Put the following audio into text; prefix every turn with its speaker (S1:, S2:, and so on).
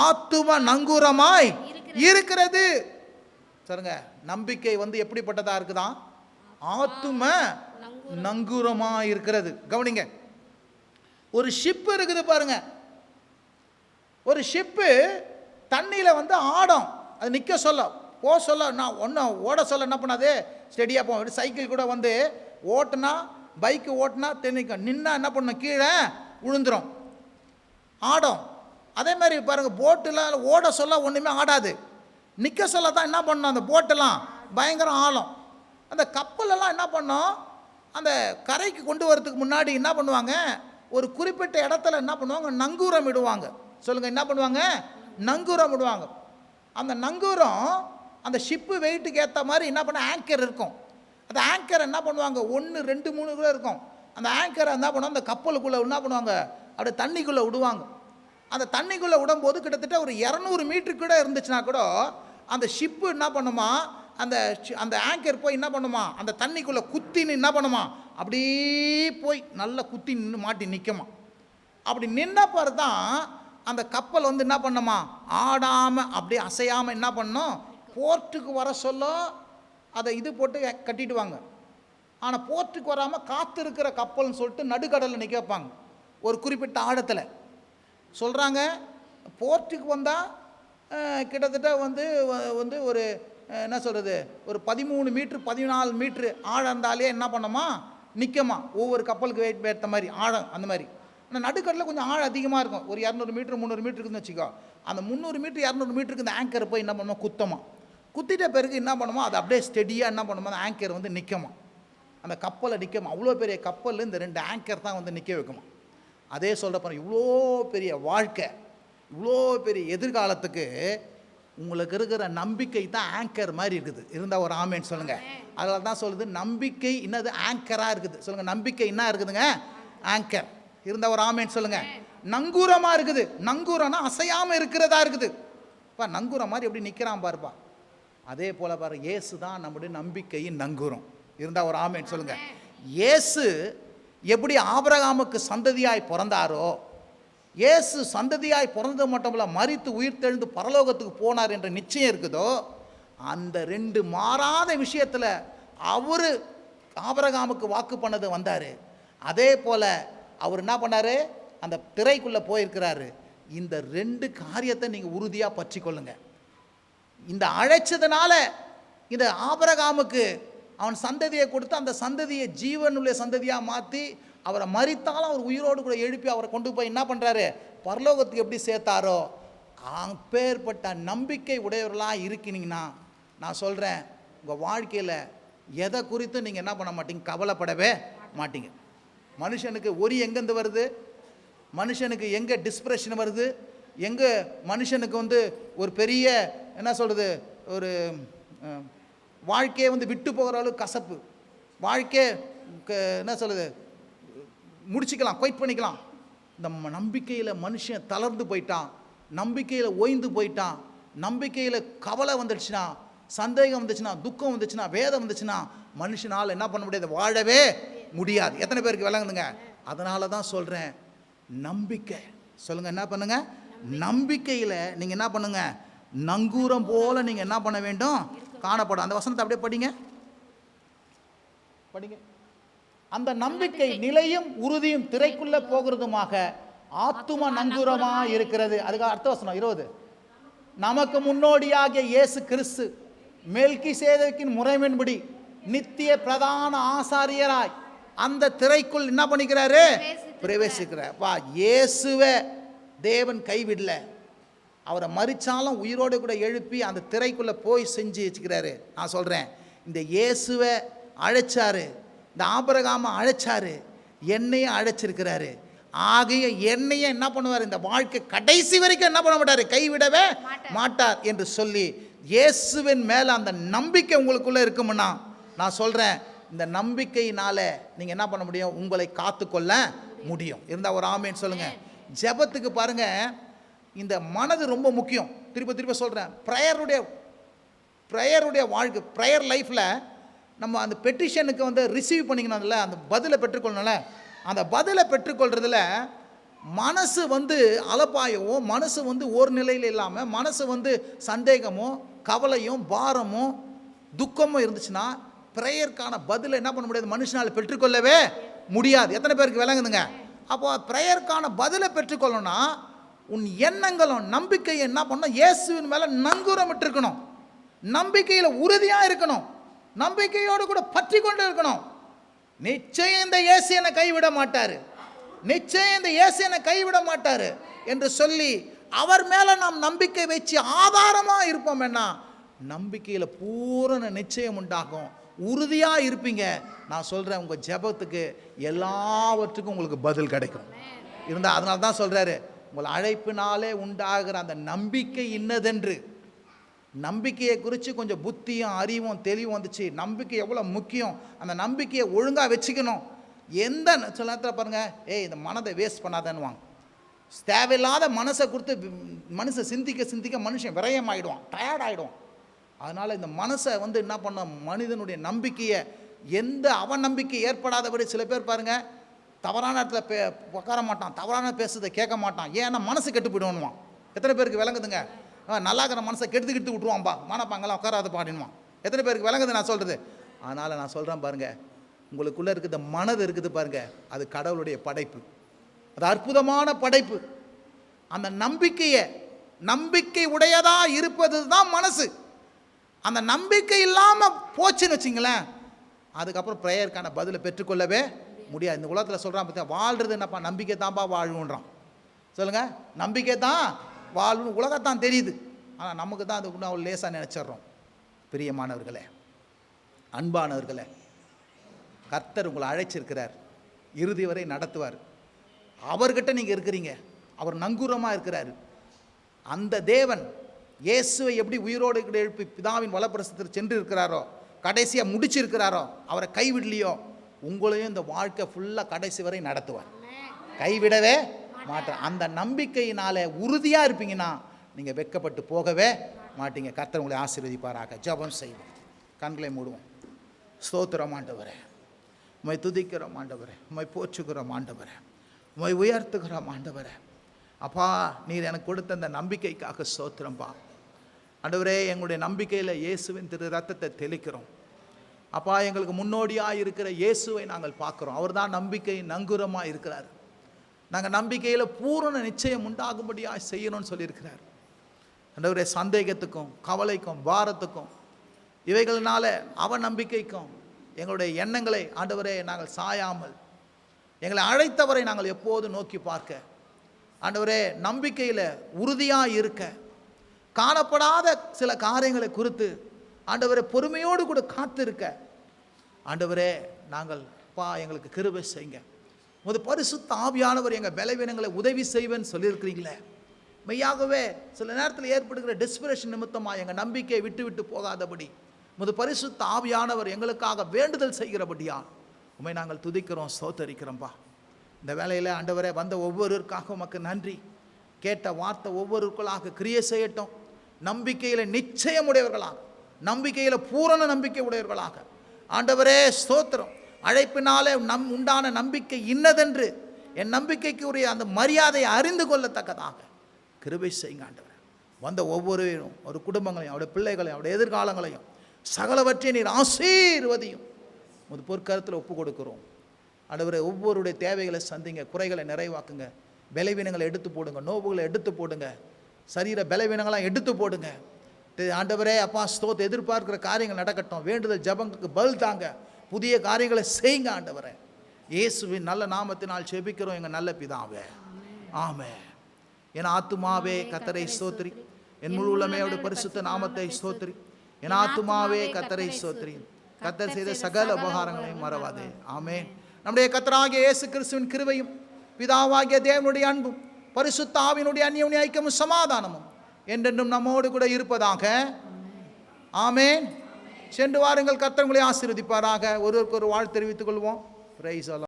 S1: ஆத்தும நங்கூரமாய் இருக்கிறது. சொல்லுங்க, நம்பிக்கை எப்படிப்பட்டதா இருக்குதான்? ஆத்தும நங்கூரமாய் இருக்கிறது. கவனிங்க, ஒரு ஷிப் இருக்குது பாருங்க. ஒரு ஷிப்பு தண்ணியில ஆடம். அது நிற்க சொல்ல, போ சொல்ல, நான் ஒன்றும் ஓட சொல்ல என்ன பண்ணாது, ஸ்டெடியாக போகும். சைக்கிள் கூட ஓட்டுனா, பைக்கு ஓட்டுனா தெரிஞ்சிக்கும், நின்னா என்ன பண்ணும், கீழே விழுந்துடும், ஆடும். அதே மாதிரி பாருங்கள், போட்டில் ஓட சொல்ல ஒன்றுமே ஆடாது, நிற்க சொல்ல தான் என்ன பண்ணணும், அந்த போட்டெல்லாம் பயங்கரம் ஆழம். அந்த கப்பலெல்லாம் என்ன பண்ணோம், அந்த கரைக்கு கொண்டு வரதுக்கு முன்னாடி என்ன பண்ணுவாங்க, ஒரு குறிப்பிட்ட இடத்துல என்ன பண்ணுவாங்க, நங்கூரம் இடுவாங்க. சொல்லுங்கள், என்ன பண்ணுவாங்க, நங்கூரம் இடுவாங்க. அந்த நங்கூரம் அந்த ஷிப்பு வெயிட்டுக்கு ஏற்ற மாதிரி என்ன பண்ண, ஆங்கர் இருக்கும். அந்த ஆங்கரை என்ன பண்ணுவாங்க, 1, 2, 3 கூட இருக்கும். அந்த ஆங்கரை என்ன பண்ணுவாங்க, அந்த கப்பலுக்குள்ளே என்ன பண்ணுவாங்க, அப்படியே தண்ணிக்குள்ளே விடுவாங்க. அந்த தண்ணிக்குள்ளே விடும்போது கிட்டத்தட்ட ஒரு 200 மீட்டரு கூட இருந்துச்சுன்னா கூட அந்த ஷிப்பு என்ன பண்ணுமா, அந்த ஆங்கர் போய் என்ன பண்ணுமா, அந்த தண்ணிக்குள்ளே குத்தின்னு என்ன பண்ணுமா, அப்படியே போய் நல்லா குத்தி நின்று மாட்டி நிற்குமா. அப்படி நின்ன பிறகு தான் அந்த கப்பல் என்ன பண்ணுமா, ஆடாமல் அப்படியே அசையாமல் என்ன பண்ணோம், போர்ட்டுக்கு வர சொல்ல அதை இது போட்டு கட்டிடுவாங்க. ஆனால் போர்ட்டுக்கு வராமல் காற்று இருக்கிற கப்பல்னு சொல்லிட்டு நடுக்கடலில் நிற்க வைப்பாங்க. ஒரு குறிப்பிட்ட ஆழத்தில் சொல்கிறாங்க, போர்ட்டுக்கு வந்தால் கிட்டத்தட்ட ஒரு என்ன சொல்கிறது, ஒரு 13 மீட்ரு 14 மீட்ரு ஆழம் இருந்தாலே என்ன பண்ணோமா, நிற்கமா. ஒவ்வொரு கப்பலுக்கு வெயிட் ஏற்ற மாதிரி ஆழம் அந்த மாதிரி. ஆனால் நடுக்கடலில் கொஞ்சம் ஆழம் அதிகமாக இருக்கும். ஒரு 200 மீட்ரு 300 மீட்டருக்குன்னு வச்சுக்கோ. அந்த 300 மீட்ரு 200 மீட்டருக்கு இந்த ஆங்கரை போய் என்ன பண்ணுமா, குத்தமா. குத்திட்ட பிறகு என்ன பண்ணுமோ, அது அப்படியே ஸ்டெடியாக என்ன பண்ணுமோ, அந்த ஆங்கர் நிற்கமா, அந்த கப்பலை நிற்கமா. அவ்வளோ பெரிய கப்பல் இந்த 2 ஆங்கர் தான் நிற்க வைக்குமா. அதே சொல்கிறப்ப இவ்வளோ பெரிய வாழ்க்கை, இவ்வளோ பெரிய எதிர்காலத்துக்கு உங்களுக்கு இருக்கிற நம்பிக்கை தான் ஆங்கர் மாதிரி இருக்குது. இருந்தால் ஒரு ஆமேன்னு சொல்லுங்கள். அதில் தான் சொல்லுது, நம்பிக்கை என்னது, ஆங்கராக இருக்குது. சொல்லுங்கள், நம்பிக்கை என்ன இருக்குதுங்க, ஆங்கர். இருந்தால் ஒரு ஆமேன்னு சொல்லுங்கள். நங்கூரமாக இருக்குது. நங்கூரம்னா அசையாமல் இருக்கிறதா இருக்குது. இப்போ நங்கூரம் மாதிரி எப்படி நிற்கிறான் பாருப்பா. அதே போல் பாரு, இயேசு தான் நம்முடைய நம்பிக்கையின் நங்கூரம். இருந்தால் ஒரு ஆமேன்னு சொல்லுங்கள். இயேசு எப்படி ஆபிரகாமுக்கு சந்ததியாய் பிறந்தாரோ, இயேசு சந்ததியாய் பிறந்தது மட்டும் இல்லை, மரித்து உயிர்த்தெழுந்து பரலோகத்துக்கு போனார் என்ற நிச்சயம் இருக்குதோ, அந்த 2 மாறாத விஷயத்தில் அவர் ஆபிரகாமுக்கு வாக்கு பண்ணது வந்தார். அதே போல் அவர் என்ன பண்ணார், அந்த திரைக்குள்ளே போயிருக்கிறாரு. இந்த 2 காரியத்தை நீங்கள் உறுதியாக பற்றி கொள்ளுங்க. இந்த அழைச்சதுனால இந்த ஆபிரகாமுக்கு அவன் சந்ததியை கொடுத்து, அந்த சந்ததியை ஜீவனுள்ள சந்ததியாக மாற்றி, அவரை மரித்தாலும் அவர் உயிரோடு கூட எழுப்பி அவரை கொண்டு போய் என்ன பண்ணுறாரு, பரலோகத்துக்கு எப்படி சேர்த்தாரோ, அப்பேற்பட்ட நம்பிக்கை உடையவர்களாக இருக்கிறீங்கன்னா, நான் சொல்கிறேன், உங்கள் வாழ்க்கையில் எதை குறித்து நீங்கள் என்ன பண்ண மாட்டீங்க, கவலைப்படவே மாட்டீங்க. மனுஷனுக்கு எங்கேருந்து வருது, மனுஷனுக்கு எங்கே டிஸ்பிரஷன் வருது, எங்கே மனுஷனுக்கு ஒரு பெரிய என்ன சொல்கிறது, ஒரு வாழ்க்கையை விட்டு போகிற அளவுக்கு கசப்பு, வாழ்க்கையை என்ன சொல்கிறது, முடிச்சிக்கலாம், குவைட் பண்ணிக்கலாம். இந்த நம்பிக்கையில் மனுஷன் தளர்ந்து போயிட்டான், நம்பிக்கையில் ஓய்ந்து போயிட்டான், நம்பிக்கையில் கவலை வந்துடுச்சுன்னா, சந்தேகம் வந்துச்சுன்னா, துக்கம் வந்துச்சுன்னா, வேதம் வந்துச்சுன்னா, மனுஷனால் என்ன பண்ண முடியாது, வாழவே முடியாது. எத்தனை பேருக்கு விளங்குதுங்க? அதனால தான் சொல்கிறேன், நம்பிக்கை. சொல்லுங்கள், என்ன பண்ணுங்க, நம்பிக்கையில் நீங்கள் என்ன பண்ணுங்க, நங்கூரம் போல நீங்கள் என்ன பண்ண வேண்டும், காணப்படும். அந்த வசனத்தை அப்படியே படிங்க. அந்த நம்பிக்கை நிலையும் உறுதியும் திரைக்குள்ளே போகிறதுமாக ஆத்தும நங்கூரமாக இருக்கிறது. அதுக்கு அடுத்த வசனம் 20. நமக்கு முன்னோடியாகிய இயேசு கிறிஸ்து மெல்கிசேதேக்கின் முறைமையின்படி நித்திய பிரதான ஆசாரியராய் அந்த திரைக்குள் என்ன பண்ணிக்கிறாரு, பிரவேசிக்கிறார். இயேசுவை தேவன் கைவிடல, அவரை மரிச்சாலும் உயிரோடு கூட எழுப்பி அந்த திரைக்குள்ளே போய் செஞ்சு வச்சுக்கிறாரு. நான் சொல்கிறேன், இந்த இயேசுவை அழைச்சாரு, இந்த ஆபிரகாமை அழைச்சாரு, என்னையும் அழைச்சிருக்கிறாரு. ஆகிய என்னையே என்ன பண்ணுவார், இந்த வாழ்க்கை கடைசி வரைக்கும் என்ன பண்ண மாட்டார், கைவிடவே மாட்டார் என்று சொல்லி, இயேசுவின் மேலே அந்த நம்பிக்கை உங்களுக்குள்ளே இருக்குமுன்னா, நான் சொல்கிறேன், இந்த நம்பிக்கையினால் நீங்கள் என்ன பண்ண முடியும், உங்களை காத்துக்கொள்ள முடியும். இருந்தால் ஒரு ஆமேன்னு சொல்லுங்கள். ஜெபத்துக்கு பாருங்கள், இந்த மனது ரொம்ப முக்கியம். திரும்ப சொல்கிறேன், ப்ரேயருடைய வாழ்க்கை, ப்ரேயர் லைஃப்பில் நம்ம அந்த பெட்டிஷனுக்கு ரிசீவ் பண்ணிக்கணும்ல, அந்த பதிலை பெற்றுக்கொள்ளணும்ல, அந்த பதிலை பெற்றுக்கொள்றதுல மனசு வந்து அலப்பாயவோ, மனசு வந்து ஒரு நிலையில் இல்லாமல், மனசு வந்து சந்தேகமோ, கவலையும், பாரமும், துக்கமும் இருந்துச்சுன்னா ப்ரேயருக்கான பதிலை என்ன பண்ண முடியாது, மனுஷனால் பெற்றுக்கொள்ளவே முடியாது. எத்தனை பேருக்கு விளங்குதுங்க? அப்போ ப்ரேயருக்கான பதிலை பெற்றுக்கொள்ளணும்னா உன் எண்ணங்களும் நம்பிக்கையை என்ன பண்ணணும், இயேசுவின் மேலே நங்கூரமிட்டு இருக்கணும். நம்பிக்கையில் உறுதியாக இருக்கணும். நம்பிக்கையோடு கூட பற்றி கொண்டு இருக்கணும். நிச்சயம் இந்த இயேசு என்னை கைவிட மாட்டார், நிச்சயம் இந்த இயேசு என்னை கைவிட மாட்டார் என்று சொல்லி அவர் மேலே நாம் நம்பிக்கை வச்சு ஆதாரமாக இருப்போம். என்ன நம்பிக்கையில் பூரண நிச்சயம் உண்டாகும். உறுதியாக இருப்பீங்க. நான் சொல்கிறேன், உங்கள் ஜெபத்துக்கு எல்லாவற்றுக்கும் உங்களுக்கு பதில் கிடைக்கும். இருந்தால் அதனால தான் சொல்கிறாரு, உங்கள் அழைப்பினாலே உண்டாகிற அந்த நம்பிக்கை இன்னதென்று. நம்பிக்கையை குறித்து கொஞ்சம் புத்தியும் அறிவும் தெளிவும் வந்துச்சு. நம்பிக்கை எவ்வளோ முக்கியம், அந்த நம்பிக்கையை ஒழுங்காக வச்சுக்கணும். எந்த சில நேரத்தில் பாருங்கள், இந்த மனதை வேஸ்ட் பண்ணாதேன்னுவாங்க. தேவையில்லாத மனசை கொடுத்து மனுஷன் சிந்திக்க சிந்திக்க மனுஷன் விரயம் ஆகிடுவான், டயர்ட் ஆகிடுவான். அதனால் இந்த மனசை வந்து என்ன பண்ண, மனிதனுடைய நம்பிக்கையை எந்த அவநம்பிக்கை ஏற்படாதபடி. சில பேர் பாருங்கள், தவறான இடத்துல உட்கார மாட்டான், தவறான பேசுறதை கேட்க மாட்டான். ஏன்னா மனசு கெட்டு போயிடுவானுவான். எத்தனை பேருக்கு விளங்குதுங்க? நல்லா இருக்கிற மனசை கெடுத்து விட்டுருவான்பா, மானப்பாங்கெல்லாம் உட்காராத பாடினுவான். எத்தனை பேருக்கு விளங்குது நான் சொல்கிறது? அதனால் நான் சொல்கிறேன் பாருங்கள், உங்களுக்குள்ளே இருக்குது மனது இருக்குது பாருங்கள், அது கடவுளுடைய படைப்பு, அது அற்புதமான படைப்பு. அந்த நம்பிக்கை உடையதாக இருப்பது தான் மனசு. அந்த நம்பிக்கை இல்லாமல் போச்சுன்னு வச்சிங்களேன், அதுக்கப்புறம் ப்ரேயருக்கான பதிலை பெற்றுக்கொள்ளவே முடியாது. இந்த உலகத்தில் சொல்கிறான் பார்த்தா, வாழ்கிறது என்னப்பா, நம்பிக்கை தான்ப்பா வாழ்வுன்றான். சொல்லுங்கள், நம்பிக்கை தான் வாழ்வு. உலகத்தான் தெரியுது, ஆனால் நமக்கு தான் அது அவ்வளோ லேசாக நினச்சிட்றோம். பிரியமானவர்களே, அன்பானவர்களே, கர்த்தர் உங்களை அழைச்சிருக்கிறார், இறுதி வரை நடத்துவார். அவர்கிட்ட நீங்கள் இருக்கிறீங்க, அவர் நங்கூரமாக இருக்கிறார். அந்த தேவன் இயேசுவை எப்படி உயிரோடு எழுப்பி பிதாவின் வலப்பிரசத்தில் சென்று இருக்கிறாரோ, கடைசியாக முடிச்சிருக்கிறாரோ, அவரை கைவிடலையோ, உங்களையும் இந்த வாழ்க்கை ஃபுல்லாக கடைசி வரை நடத்துவார், கைவிடவே மாட்டார். அந்த நம்பிக்கையினால உறுதியாக இருப்பீங்கன்னா நீங்கள் வெட்கப்பட்டு போகவே மாட்டீங்க. கர்த்தர் உங்களை ஆசீர்வதிப்பாராக. ஜெபம் செய்வோம், கண்களை மூடுவோம். ஸ்தோத்திரம் ஆண்டவரே, உம்மை துதிக்கிறோம் ஆண்டவரே, உம்மை போற்றுகிறோம் ஆண்டவரே, உம்மை உயர்த்துகிறோம் ஆண்டவரே. அப்பா, நீர் எனக்கு கொடுத்த அந்த நம்பிக்கைக்காக ஸ்தோத்திரம்பா ஆண்டவரே. எங்களுடைய நம்பிக்கையில் இயேசுவின் திரு ரத்தத்தை தெளிக்கிறோம் அப்பா. எங்களுக்கு முன்னோடியாக இருக்கிற இயேசுவை நாங்கள் பார்க்குறோம். அவர் தான் நம்பிக்கை நங்கூரமாக இருக்கிறார். நாங்கள் நம்பிக்கையில் பூரண நிச்சயம் உண்டாகும்படியாக செய்யணும்னு சொல்லியிருக்கிறார் ஆண்டவரே. சந்தேகத்துக்கும் கவலைக்கும் பாரத்துக்கும் இவைகளினால அவநம்பிக்கைக்கும் எங்களுடைய எண்ணங்களை ஆண்டவரே நாங்கள் சாயாமல், எங்களை அழைத்தவரை நாங்கள் எப்போது நோக்கி பார்க்க ஆண்டவரே, நம்பிக்கையில் உறுதியாக இருக்க, காணப்படாத சில காரியங்களை குறித்து ஆண்டவரே பொறுமையோடு கூட காத்திருக்க ஆண்டவரே நாங்கள் எங்களுக்கு கிருபை செய்யுங்க. உமது பரிசுத்த ஆவியானவர் எங்கள் பலவீனங்களை உதவி செய்வேன்னு சொல்லியிருக்கிறீங்களே, மெய்யாகவே சில நேரத்தில் ஏற்படுகிற டெஸ்பிரேஷன் நிமித்தமாக எங்கள் நம்பிக்கையை விட்டு விட்டு போகாதபடி உமது பரிசுத்த ஆவியானவர் எங்களுக்காக வேண்டுதல் செய்கிறபடியா உம்மை நாங்கள் துதிக்கிறோம், ஸ்தோத்தரிக்கிறோம்பா. இந்த வேளையில் ஆண்டவரே வந்த ஒவ்வொருவருக்காக உமக்கு நன்றி. கேட்ட வார்த்தை ஒவ்வொருவருக்குள்ளாக கிரியை செய்யட்டும். நம்பிக்கையில் நிச்சயமுடையவர்களாக, நம்பிக்கையில் பூரண நம்பிக்கை உடையவர்களாக ஆண்டவரே ஸ்தோத்திரம். அழைப்பினாலே உண்டான நம்பிக்கை இன்னதென்று என் நம்பிக்கைக்கு உரிய அந்த மரியாதையை அறிந்து கொள்ளத்தக்கதாக கிருபை செய்யுங்க ஆண்டவரே. வந்த ஒவ்வொருவரும், ஒரு குடும்பங்களையும், அவருடைய பிள்ளைகளையும், அவருடைய எதிர்காலங்களையும் சகலவற்றையும் நீர் ஆசீர்வதியும் ஒரு பொற்கருத்தில் ஒப்பு கொடுக்கிறோம் ஆண்டவரே. ஒவ்வொருடைய தேவைகளை சந்திங்க, குறைகளை நிறைவாக்குங்க, பலவீனங்களை எடுத்து போடுங்க, நோவுகளை எடுத்து போடுங்க, சரீர பலவீனங்களாம் எடுத்து போடுங்க ஆண்டவரே. அப்பா ஸ்தோத்திரம். எதிர்பார்க்கிற காரியங்கள் நடக்கட்டும், வேண்டுதல் ஜபங்களுக்கு பதில் தாங்க, புதிய காரியங்களை செய்யுங்க ஆண்டவரே. இயேசுவின் நல்ல நாமத்தினால் செபிக்கிறோம் எங்கள் நல்ல பிதாவே, ஆமென். என் ஆத்துமாவே கர்த்தரை ஸ்தோத்திரி, என் முழு உள்ளமையோட பரிசுத்த நாமத்தை ஸ்தோத்திரி. என் ஆத்துமாவே கர்த்தரை ஸ்தோத்திரி, கர்த்தர் செய்த சகல உபகாரங்களையும் மறவாதே, ஆமென். நம்முடைய கர்த்தராகிய இயேசு கிறிஸ்துவின் கிருபையும் பிதாவாகிய தேவனுடைய அன்பும் பரிசுத்த ஆவியினுடைய அந்யோன்ய ஐக்கியமும் சமாதானமும் என்றென்றும் நம்மோடு கூட இருப்பதாக, ஆமென். சென்று வாருங்கள், கர்த்தர் உங்களை ஆசீர்வதிப்பாராக. ஒருவருக்கு ஒரு வாழ்த்து தெரிவித்துக் கொள்வோம். பிரைஸ் அல்லாஹ்.